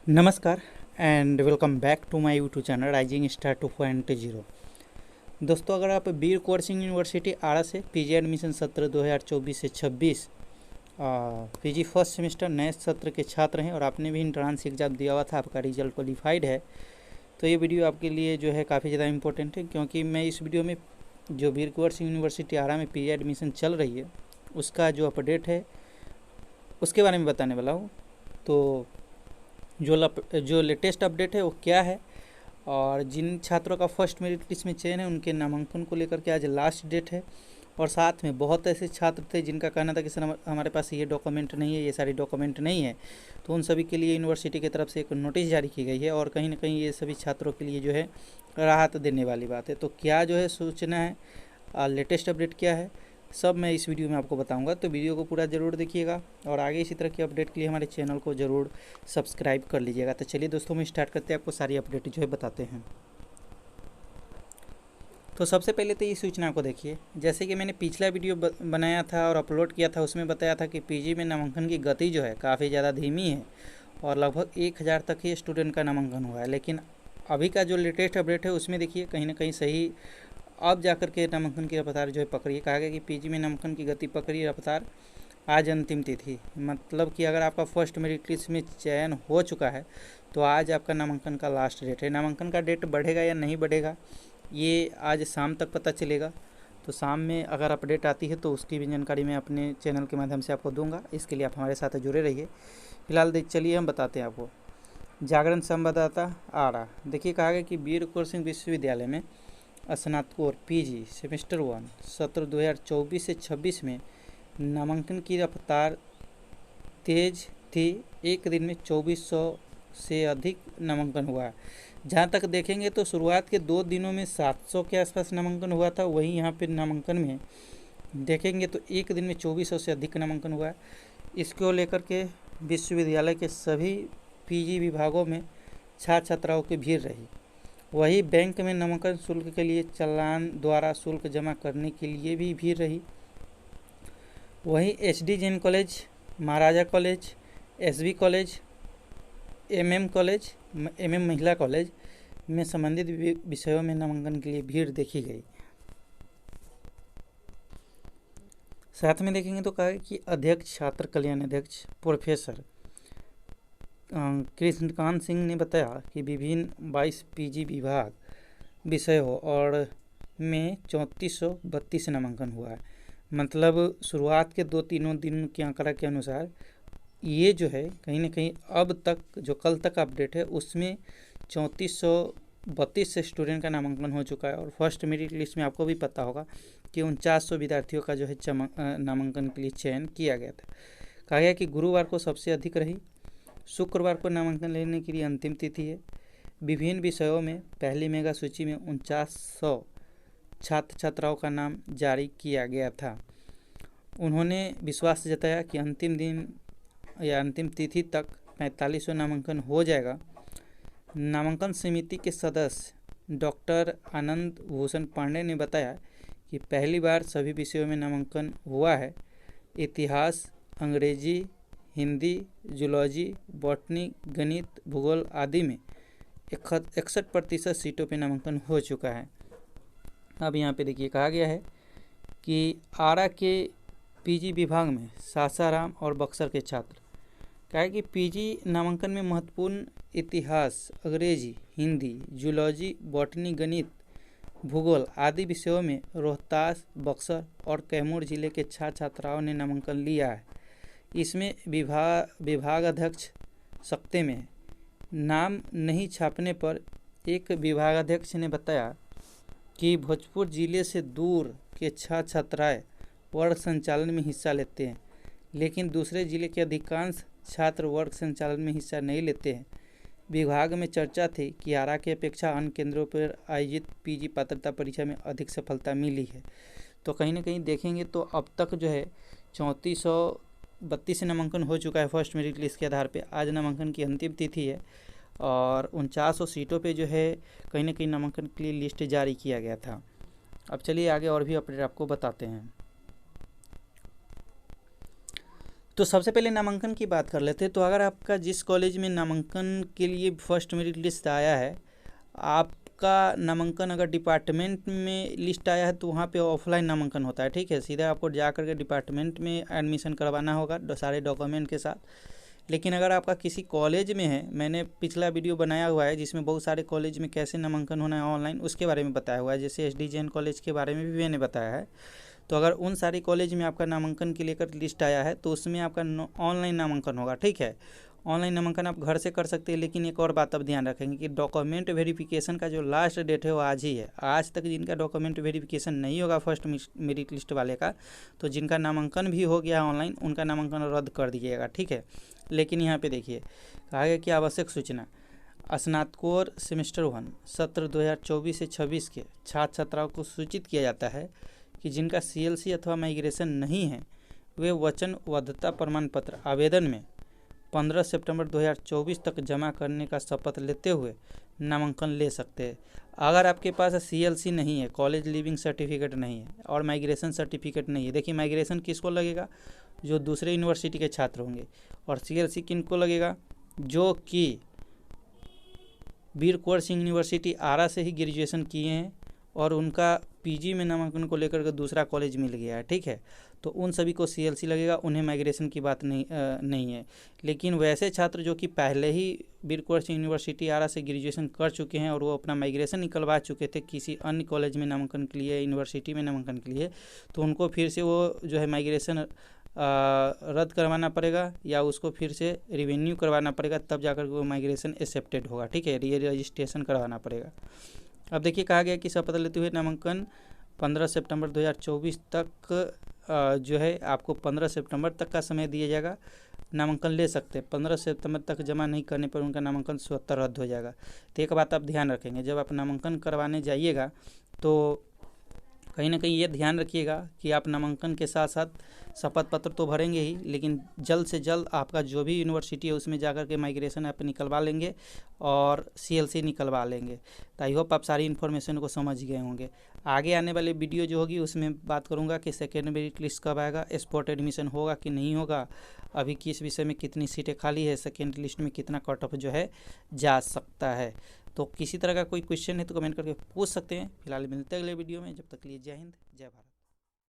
नमस्कार and welcome back to my YouTube channel rising star 2.0। दोस्तों, अगर आप बीर कुंवर सिंह यूनिवर्सिटी आरा से पीजी एडमिशन सत्र 2024 से 26 पीजी फर्स्ट सेमेस्टर नए सत्र के छात्र हैं और आपने भी इंट्रांस एग्जाम दिया हुआ था, आपका रिजल्ट क्वालिफाइड है, तो ये वीडियो आपके लिए जो है काफ़ी ज़्यादा इंपॉर्टेंट है, क्योंकि मैं इस वीडियो में जो बीर कुंवर सिंह यूनिवर्सिटी आरा में पीजी एडमिशन चल रही है उसका जो अपडेट है उसके बारे में बताने वाला हूँ। तो जो लेटेस्ट अपडेट है वो क्या है और जिन छात्रों का फर्स्ट मेरिट लिस्ट में चयन है उनके नामांकन को लेकर के आज लास्ट डेट है। और साथ में बहुत ऐसे छात्र थे जिनका कहना था कि सर हमारे पास ये डॉक्यूमेंट नहीं है, ये सारी डॉक्यूमेंट नहीं है, तो उन सभी के लिए यूनिवर्सिटी की तरफ से एक नोटिस जारी की गई है और कहीं ना कहीं ये सभी छात्रों के लिए जो है राहत देने वाली बात है। तो क्या जो है सूचना है, लेटेस्ट अपडेट क्या है, सब मैं इस वीडियो में आपको बताऊंगा, तो वीडियो को पूरा ज़रूर देखिएगा और आगे इसी तरह की अपडेट के लिए हमारे चैनल को ज़रूर सब्सक्राइब कर लीजिएगा। तो चलिए दोस्तों, हम स्टार्ट करते हैं, आपको सारी अपडेट जो है बताते हैं। तो सबसे पहले तो ये सूचना को देखिए, जैसे कि मैंने पिछला वीडियो बनाया था और अपलोड किया था, उसमें बताया था कि पीजी में नामांकन की गति जो है काफ़ी ज़्यादा धीमी है और लगभग 1000 तक ही स्टूडेंट का नामांकन हुआ है। लेकिन अभी का जो लेटेस्ट अपडेट है उसमें देखिए कहीं ना कहीं सही अब जाकर के नामांकन की रफ्तार जो है पकड़ी है। कहा गया कि पीजी में नामांकन की गति पकड़ी रफ्तार, आज अंतिम तिथि, मतलब कि अगर आपका फर्स्ट मेरिट लिस्ट में चयन हो चुका है तो आज आपका नामांकन का लास्ट डेट है। नामांकन का डेट बढ़ेगा या नहीं बढ़ेगा ये आज शाम तक पता चलेगा। तो शाम में अगर अपडेट आती है तो उसकी भी जानकारी मैं अपने चैनल के माध्यम से आपको दूंगा, इसके लिए आप हमारे साथ जुड़े रहिए। फिलहाल चलिए हम बताते हैं आपको। जागरण संवाददाता आरा, देखिए कहा गया कि बीर कुंवर सिंह विश्वविद्यालय में स्नातकोर पीजी सेमेस्टर 1 सत्र 2024 से 26 में नामांकन की रफ्तार तेज थी। एक दिन में 2400 से अधिक नामांकन हुआ। जहाँ तक देखेंगे तो शुरुआत के 2 दिनों में 700 के आसपास नामांकन हुआ था, वहीं यहाँ पर नामांकन में देखेंगे तो एक दिन में 2400 से अधिक नामांकन हुआ है। इसको लेकर के विश्वविद्यालय के सभी पीजी विभागों में छात्र छात्राओं की भीड़ रही। वही बैंक में नामांकन शुल्क के लिए चालान द्वारा शुल्क जमा करने के लिए भी भीड़ रही। वहीं SD Jain college, Maharaja college, SB college, MM college, MM Mahila college में संबंधित विषयों में नामांकन के लिए भीड़ देखी गई। साथ में देखेंगे तो कहा कि अध्यक्ष छात्र कल्याण अध्यक्ष प्रोफेसर कृष्णकांत सिंह ने बताया कि विभिन्न 22 पीजी विभाग विषयों और में 3432 नामांकन हुआ है। मतलब शुरुआत के 2-3 दिन के आंकड़ा के अनुसार ये जो है कहीं ना कहीं अब तक जो कल तक अपडेट है उसमें 3432 स्टूडेंट का नामांकन हो चुका है। और फर्स्ट मेरिट लिस्ट में आपको भी पता होगा कि 4900 विद्यार्थियों का जो है नामांकन के लिए चयन किया गया था। कहा गया कि गुरुवार को सबसे अधिक रही, शुक्रवार को नामांकन लेने के लिए अंतिम तिथि है। विभिन्न विषयों में पहली मेगा सूची में 4900 छात्र छात्राओं का नाम जारी किया गया था। उन्होंने विश्वास जताया कि अंतिम दिन या अंतिम तिथि तक 4500 नामांकन हो जाएगा। नामांकन समिति के सदस्य डॉक्टर आनंद भूषण पांडे ने बताया कि पहली बार सभी विषयों में नामांकन हुआ है। इतिहास, अंग्रेजी, हिंदी, जूलॉजी, बॉटनी, गणित, भूगोल आदि में 61% सीटों पर नामांकन हो चुका है। अब यहाँ पे देखिए कहा गया है कि आरा के पीजी विभाग में सासाराम और बक्सर के छात्र, कहा है कि पीजी नामांकन में महत्वपूर्ण इतिहास, अंग्रेजी, हिंदी, जूलॉजी, बॉटनी, गणित, भूगोल आदि विषयों में रोहतास, बक्सर और कैमूर जिले के छात्र छात्राओं ने नामांकन लिया है। इसमें विभाग अध्यक्ष सकते में नाम नहीं छापने पर एक विभागाध्यक्ष ने बताया कि भोजपुर जिले से दूर के छात्र छात्राएं वर्ग संचालन में हिस्सा लेते हैं, लेकिन दूसरे जिले के अधिकांश छात्र वर्ग संचालन में हिस्सा नहीं लेते हैं। विभाग में चर्चा थी कि आरा की अपेक्षा अन्य केंद्रों पर आयोजित पीजी पात्रता परीक्षा में अधिक सफलता मिली है। तो कहीं ना कहीं देखेंगे तो अब तक जो है 3432 नामांकन हो चुका है फर्स्ट मेरिट लिस्ट के आधार पे। आज नामांकन की अंतिम तिथि है और 4900 सीटों पे जो है कहीं ना कहीं नामांकन के लिए लिस्ट जारी किया गया था। अब चलिए आगे और भी अपडेट आपको बताते हैं। तो सबसे पहले नामांकन की बात कर लेते हैं। तो अगर आपका जिस कॉलेज में नामांकन के लिए फर्स्ट मेरिट लिस्ट आया है, आपका नामांकन अगर डिपार्टमेंट में लिस्ट आया है तो वहाँ पे ऑफलाइन नामांकन होता है, ठीक है। सीधा आपको जा करके डिपार्टमेंट में एडमिशन करवाना होगा सारे डॉक्यूमेंट के साथ। लेकिन अगर आपका किसी कॉलेज में है, मैंने पिछला वीडियो बनाया हुआ है जिसमें बहुत सारे कॉलेज में कैसे नामांकन होना है ऑनलाइन, उसके बारे में बताया हुआ है। जैसे एसडी जैन कॉलेज के बारे में भी मैंने बताया है। तो अगर उन सारे कॉलेज में आपका नामांकन के लेकर लिस्ट आया है तो उसमें आपका ऑनलाइन नामांकन होगा, ठीक है। ऑनलाइन नामांकन आप घर से कर सकते हैं, लेकिन एक और बात अब ध्यान रखेंगे कि डॉक्यूमेंट वेरिफिकेशन का जो लास्ट डेट है वो आज ही है। आज तक जिनका डॉक्यूमेंट वेरिफिकेशन नहीं होगा फर्स्ट मेरिट लिस्ट वाले का, तो जिनका नामांकन भी हो गया ऑनलाइन, उनका नामांकन रद्द कर दीजिएगा, ठीक है। लेकिन यहाँ पे देखिए कहा गया कि आवश्यक सूचना, स्नातकोत्तर सेमेस्टर 1 सत्र 2024 से 26 के छात्र छात्राओं को सूचित किया जाता है कि जिनका सीएलसी अथवा माइग्रेशन नहीं है वे वचनबद्धता प्रमाण पत्र आवेदन में 15 सितंबर 2024 तक जमा करने का शपथ लेते हुए नामांकन ले सकते हैं। अगर आपके पास सीएलसी नहीं है, कॉलेज लिविंग सर्टिफिकेट नहीं है और माइग्रेशन सर्टिफिकेट नहीं है, देखिए माइग्रेशन किसको लगेगा, जो दूसरे यूनिवर्सिटी के छात्र होंगे, और सीएलसी किनको लगेगा, जो कि वीर कुंवर सिंह यूनिवर्सिटी आरा से ही ग्रेजुएशन किए हैं और उनका पीजी में नामांकन को लेकर के दूसरा कॉलेज मिल गया है, ठीक है। तो उन सभी को सीएलसी लगेगा, उन्हें माइग्रेशन की बात नहीं है। लेकिन वैसे छात्र जो कि पहले ही वीर कुंवर सिंह यूनिवर्सिटी आरा से ग्रेजुएशन कर चुके हैं और वो अपना माइग्रेशन निकलवा चुके थे किसी अन्य कॉलेज में नामांकन के लिए, यूनिवर्सिटी में नामांकन के लिए, तो उनको फिर से वो जो है माइग्रेशन रद्द करवाना पड़ेगा या उसको फिर से रिवेन्यू करवाना पड़ेगा, तब जाकर वो माइग्रेशन एक्सेप्टेड होगा, ठीक है। री रजिस्ट्रेशन करवाना पड़ेगा। अब देखिए कहा गया कि शपथ लेते हुए नामांकन 15 सितंबर 2024 तक जो है आपको 15 सितंबर तक का समय दिया जाएगा, नामांकन ले सकते हैं। 15 सितंबर तक जमा नहीं करने पर उनका नामांकन स्वतः रद्द हो जाएगा। तो एक बात आप ध्यान रखेंगे, जब आप नामांकन करवाने जाइएगा तो कहीं ना कहीं ये ध्यान रखिएगा कि आप नामांकन के साथ साथ शपथ पत्र तो भरेंगे ही, लेकिन जल्द से जल्द आपका जो भी यूनिवर्सिटी है उसमें जाकर के माइग्रेशन आप निकलवा लेंगे और सीएलसी निकलवा लेंगे। तो आई होप आप सारी इन्फॉर्मेशन को समझ गए होंगे। आगे आने वाले वीडियो जो होगी उसमें बात करूंगा कि सेकेंड मेरिट लिस्ट कब आएगा, स्पॉट एडमिशन होगा कि नहीं होगा, अभी किस विषय में कितनी सीटें खाली है, सेकेंड लिस्ट में कितना कट ऑफ जो है जा सकता है। तो किसी तरह का कोई क्वेश्चन है तो कमेंट करके पूछ सकते हैं। फिलहाल मिलते हैं अगले वीडियो में, जब तक के लिए जय हिंद जय भारत।